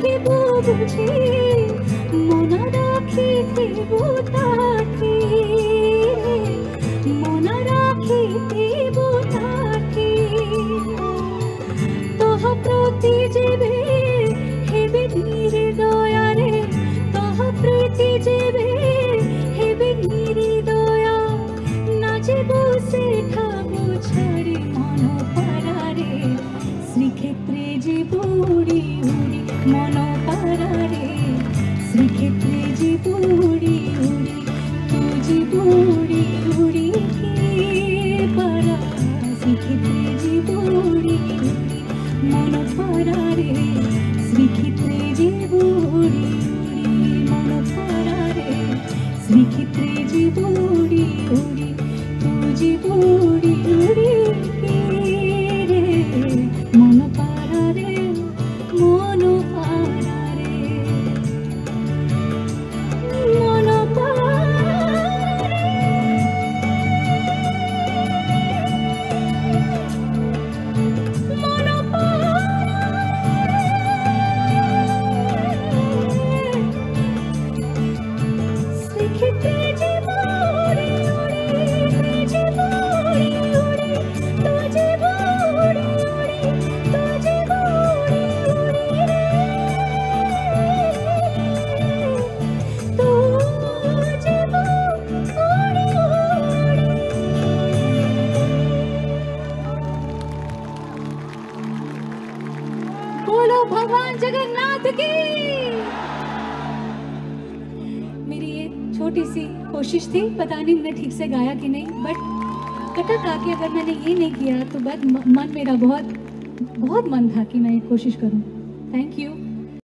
রাখিব বুঝি মনা রাখিব তাকে মনা রাখিব তাকে তহ প্রতি যেবে হেবে নির্দয়ারে তহ প্রতি যেবে হেবে নির্দয়া না যেব সেঠাবো ছাড়ি মন পারারে শ্রীক্ষেত্রে জীব উড়ি উড়ি মন পারারে শ্রীক্ষেত্রে জীব উড়ি উড়ি তু জীব উড়ি উড়ি পারা শ্রীক্ষেত্রে জীব উড়ি উড়ি মন পারারে শ্রীক্ষেত্রে জীব উড়ি উড়ি মন পারারে শ্রীক্ষেত্রে জীব উড়ি উড়ি তু জীব উড়ি উড়ি মন পারারে মন পারারে মন পারারে মন পারারে শ্রীক্ষেত্রে জীব উড়ি উড়ি জীব উড়ি উড়ি তু জীব উড়ি উড়ি তু জীব উড়ি উড়ি তু জীব উড়ি উড়ি। बोलो भगवान जगन्नाथ की। मेरी ये छोटी सी कोशिश थी, पता नहीं मैंने ठीक से गाया कि नहीं, बट कटक आके अगर मैंने ये नहीं किया तो मन मेरा बहुत बहुत मन था कि मैं ये कोशिश करूं। Thank you.